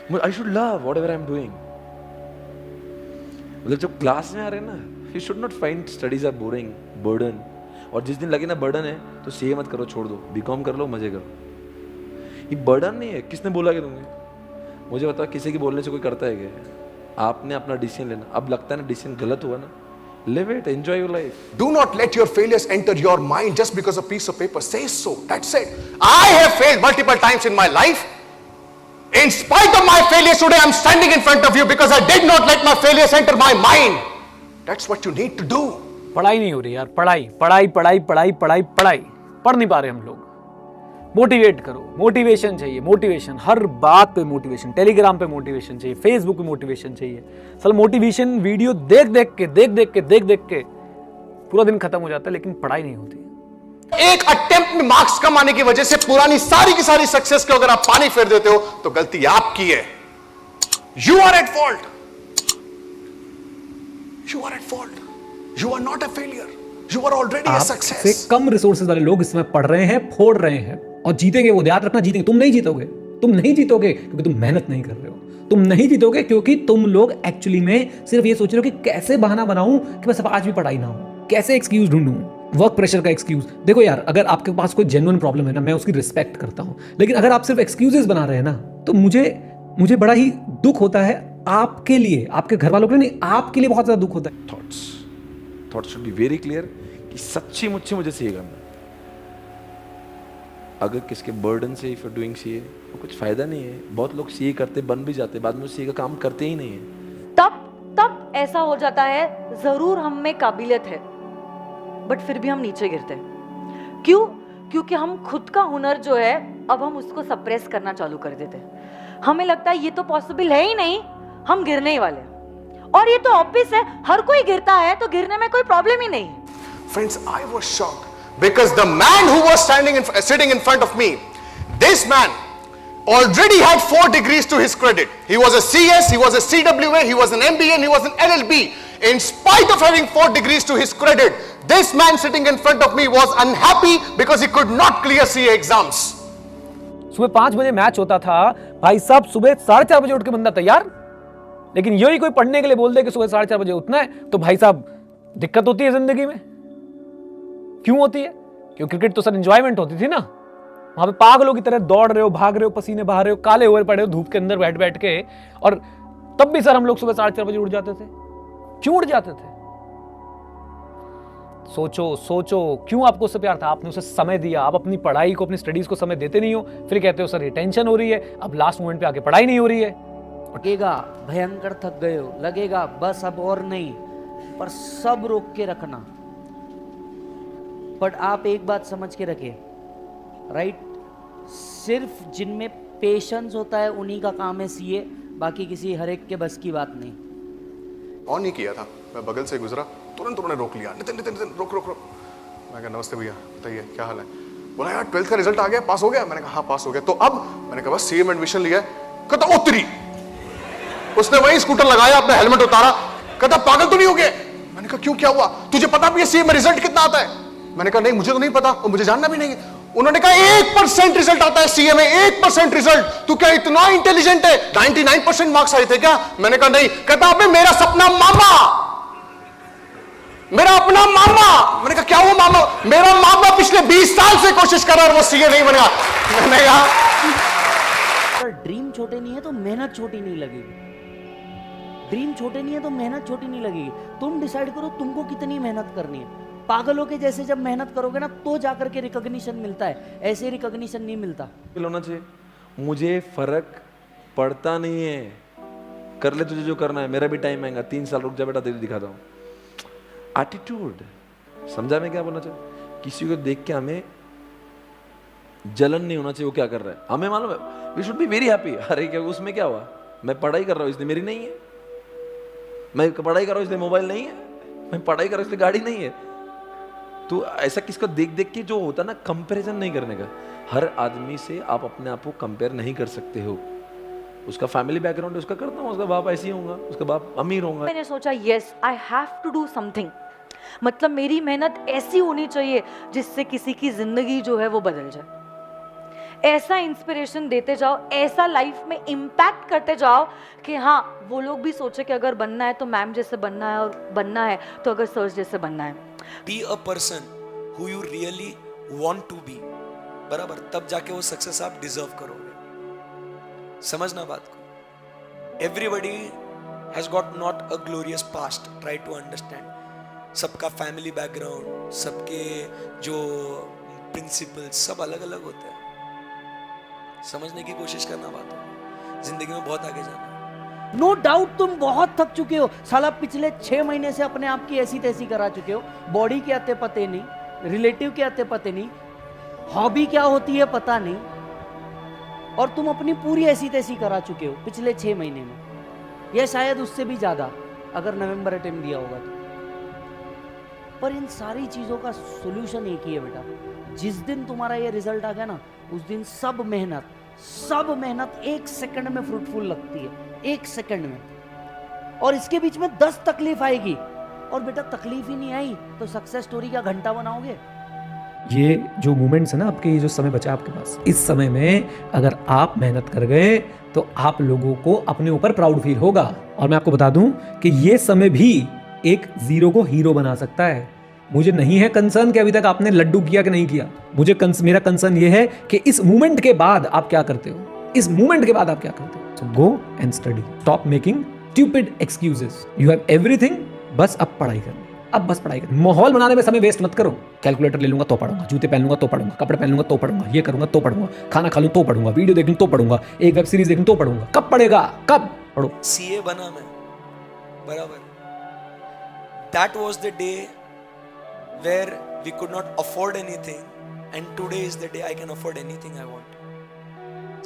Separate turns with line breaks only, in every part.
I should love whatever I am doing. मतलब जब class में आ रहे हैं ना, you should not find studies are boring, burden. और जिस दिन लगे ना बर्डन है तो सीए मत करो, छोड़ दो, बीकॉम कर लो, मजे करो। ये बर्डन नहीं है, किसने बोला कि तुम्हें? मुझे बताओ, किसी के बोलने से कोई करता है क्या? आपने अपना डिसीजन लेना। अब लगता है ना डिसीजन गलत हुआ ना, live it, enjoy your life.
Do not let your failures enter your mind just because a piece of paper says so. That's it. I have failed multiple times in my life. In spite of my failures today, I'm standing in front of you because I did not let my failures enter my mind. That's what you need to do.
पढ़ाई नहीं हो रही यार, पढ़ाई पढ़ाई पढ़ाई पढ़ाई पढ़ाई पढ़ाई, पढ़ नहीं पा रहे हम लोग। मोटिवेट करो, मोटिवेशन चाहिए, मोटिवेशन, हर बात पे मोटिवेशन, टेलीग्राम पे मोटिवेशन चाहिए, फेसबुक पे मोटिवेशन चाहिए। साला मोटिवेशन वीडियो देख देख के पूरा दिन खत्म हो जाता है, लेकिन पढ़ाई नहीं होती।
एक अटेम्प्ट में मार्क्स कम आने की वजह से पुरानी सारी की सारी सक्सेस को अगर आप पानी फेर देते हो तो गलती आपकी है। You are at fault, you are at fault, you are not a failure, you are already a success.
आपसे कम रिसोर्सेज वाले लोग इसमें पढ़ रहे हैं, फोड़ रहे हैं और जीतेंगे। वो याद रखना, जीतेंगे। तुम नहीं जीतोगे, तुम नहीं जीतोगे क्योंकि तुम मेहनत नहीं कर रहे हो। तुम नहीं जीतोगे क्योंकि तुम लोग एक्चुअली में सिर्फ ये सोच रहे हो कि कैसे बहाना बनाऊं कि बस अब आज भी पढ़ाई ना हो, कैसे एक्सक्यूज ढूंढूं, वर्क प्रेशर का एक्सक्यूज। देखो यार, अगर आपके पास कोई जेन्युइन प्रॉब्लम है ना, मैं उसकी रिस्पेक्ट करता हूं, लेकिन अगर आप सिर्फ एक्सक्यूजेस बना रहे हैं ना, तो मुझे बड़ा ही दुख होता है आपके लिए, आपके घर वालों के लिए नहीं, आपके लिए बहुत ज्यादा दुख होता है।
Thoughts should be very clear कि सच्ची मुझे सीए करना। अगर किसके बर्डन से इफ यू डूइंग सीए तो कुछ फायदा नहीं है। बहुत लोग सीए करते बन भी जाते, बाद में सीए का काम करते ही नहीं है।
तब ऐसा हो जाता है, जरूर हम में काबिलियत है बट फिर भी हम नीचे गिरते हैं। क्यों? क्योंकि हम खुद का हुनर जो है अब हम उसको सप्रेस करना चालू कर देते हैं। हमें लगता है ये तो पॉसिबल है ही नहीं, हम गिरने ही वाले हैं। और ये तो ऑब्वियस है, हर कोई गिरता है तो गिरने में कोई प्रॉब्लम ही नहीं।
Friends, I was shocked because the man who was sitting in front of me, this man already had 4 degrees to his credit. He was a CS, he was a CWA, he was an MBA, and he was an LLB. In spite of having 4 degrees to his credit, this man sitting in front of me was unhappy because he could not clear CA exams.
सुबह 5 बजे match होता था भाई साहब, सुबह 4:30 बजे उठ के बंदा तैयार। लेकिन यही कोई पढ़ने के लिए बोल दे कि सुबह 4:30 बजे उठना है, तो भाई साहब दिक्कत होती है जिंदगी में। क्यों होती है? क्योंकि क्रिकेट तो सर एंजॉयमेंट होती थी ना। वहां पे पागलों की तरह दौड़ रहे हो, भाग रहे हो, पसीने बहा रहे हो, काले हुए पड़े हो धूप के अंदर बैठ बैठ के। और तब भी सर हम लोग सुबह 4:30 बजे उठ जाते थे। क्यों उठ जाते थे? सोचो क्यों आपको उससे प्यार था? आपने उसे समय दिया। आप अपनी पढ़ाई को, अपनी स्टडीज को समय देते नहीं हो, फिर कहते हो सर ये टेंशन हो रही है। अब लास्ट मोमेंट पे आके पढ़ाई नहीं हो रही है।
लगेगा भयंकर थक गए हो, लगेगा बस अब और नहीं, पर सब रोक के रखना। बट आप एक बात समझ के रखिए, राइट, सिर्फ जिनमें पेशेंस होता है उन्हीं का काम है सीए, बाकी किसी हर एक के बस की बात नहीं।
ऑन नहीं किया था, मैं बगल से गुजरा, तुरंत उन्होंने रोक लिया। नितिन नितिन नितिन रोक रोक रोक। मैं कहा नमस्ते भैया, बताइए क्या हाल है? बोला यार 12th का रिजल्ट आ गया, पास हो गया? मैंने कहा हाँ पास हो गया। तो अब मैंने कहा बस सीए में एडमिशन लिया है। कहता उतरी, उसने वही स्कूटर लगाया, अपना हेलमेट उतारा, कहता पागल तो नहीं हो गए? मैंने कहा क्यों, क्या हुआ? तुझे पता भी है सीए में रिजल्ट कितना आता है? मैंने कहा नहीं मुझे तो नहीं पता और मुझे जानना भी नहीं। उन्होंने कहा 1% रिजल्ट आता है सीए में, 1% रिजल्ट। तू क्या इतना इंटेलिजेंट है? 99% मार्क्स आए थे क्या? मैंने कहा नहीं। कहता अबे मेरा सपना मामा, मेरा अपना मामा। मैंने कहा क्या हुआ मामा? मेरा मामा पिछले 20 साल से कोशिश कर रहा और वो सीए नहीं बनेगा। मैंने कहा
ड्रीम छोटे नहीं है तो मेहनत छोटी नहीं लगेगी। ड्रीम छोटे नहीं है तो मेहनत छोटी नहीं लगेगी। तुम डिसाइड करो तुमको कितनी मेहनत करनी है। पागलों के जैसे जब मेहनत करोगे ना तो जाकर के रिकॉग्निशन मिलता है, ऐसे रिकॉग्निशन नहीं मिलता।
होना चाहिए, मुझे फर्क पड़ता नहीं है, कर ले तुझे जो करना है, मेरा भी टाइम आएगा, 3 साल रुक जा बेटा, तेरे दिखाता हूँ। एटीट्यूड, समझा मैं क्या बोलना चाहिए? किसी को देख के हमें जलन नहीं होना चाहिए वो क्या कर रहा है। हमें मालूम है, we should be very happy. अरे क्या उसमें क्या हुआ? मैं पढ़ाई कर रहा हूँ इसलिए मेरी नहीं है, मैं पढ़ाई कर रहा हूँ इसलिए मोबाइल नहीं है, मैं पढ़ाई कर रहा हूँ इसलिए गाड़ी नहीं है। तो ऐसा किसको देख देख के जो होता ना, कंपैरिजन नहीं करने का। हर आदमी से आप अपने आप को कंपेयर नहीं कर सकते हो। उसका फैमिली बैकग्राउंड उसका करता हूँ, उसका बाप ऐसे ही होगा, उसका बाप अमीर होगा।
मैंने सोचा yes I have to do something, मतलब मेरी मेहनत ऐसी होनी चाहिए जिससे किसी की जिंदगी जो है वो बदल जाए। ऐसा इंस्पिरेशन देते जाओ, ऐसा लाइफ में इम्पैक्ट करते जाओ कि हाँ वो लोग भी सोचे कि अगर बनना है तो मैम जैसे बनना है, और बनना है तो अगर सर जैसे बनना है.
Be a person who you really want to be, बराबर, तब जाके वो सक्सेस आप डिजर्व करोगे. समझना बात को. Everybody has got not a glorious past, try to understand. सबका फैमिली बैकग्राउंड, सबके जो प्रिंसिपल्स सब अलग अलग होते हैं. समझने की कोशिश करना बात को. जिंदगी में बहुत आगे जाना है.
नो डाउट तुम बहुत थक चुके हो साला. पिछले 6 महीने से अपने आप की ऐसी तैसी करा चुके हो. बॉडी के आते पते नहीं, रिलेटिव के आते पते नहीं, हॉबी क्या होती है पता नहीं, और तुम अपनी पूरी ऐसी तैसी करा चुके हो पिछले 6 महीने में, या शायद उससे भी ज्यादा अगर नवंबर अटेम्प्ट दिया होगा तो. पर इन सारी चीजों का सॉल्यूशन एक ही है बेटा. जिस दिन तुम्हारा ये रिजल्ट आ गया ना, उस दिन सब मेहनत 1 सेकंड में फ्रूटफुल लगती है. 1 सेकंड में. और इसके बीच में 10 तकलीफ आएगी, और बेटा तकलीफ ही नहीं आई तो सक्सेस स्टोरी का घंटा बनाओगे.
ये जो मोमेंट्स है ना आपके, ये जो समय बचा आपके पास, इस समय में अगर आप मेहनत कर गए तो आप लोगों को अपने ऊपर प्राउड फील होगा. और मैं आपको बता दूं कि ये समय भी एक जीरो को हीरो बना सकता है. मुझे नहीं है कंसर्न कि अभी तक आपने लड्डू किया कि नहीं किया. मेरा कंसर्न ये है कि इस मूवमेंट के बाद आप क्या करते हो. इस मूवमेंट के बाद आप क्या करते हो. So go and study. Stop making stupid excuses. You have everything. बस अब पढ़ाई करनी. अब बस पढ़ाई करनी. माहौल बनाने में समय वेस्ट मत करो. कैलकुलेटर ले लूंगा तो पढ़ूंगा, जूते पहन लूंगा तो पढ़ूंगा, कपड़े पहन लूंगा तो पढ़ूंगा, ये करूंगा तो पढ़ूंगा, खाना खा लूं तो पढ़ूंगा, वीडियो देख लूं तो पढ़ूंगा, एक वेब सीरीज देख लूं तो पढ़ूंगा. कब पढ़ेगा, कब पढ़ो.
सीए बना मैं, बराबर. That was the day where we could not afford anything, and today is the day I can afford anything I want.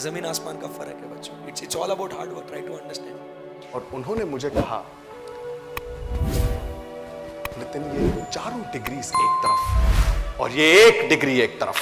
जमीन आसमान का फर्क है बच्चों. It's all about hard work. Try to understand.
और उन्होंने मुझे कहा, नितिन ये 4 डिग्रीज एक तरफ और ये 1 डिग्री एक तरफ.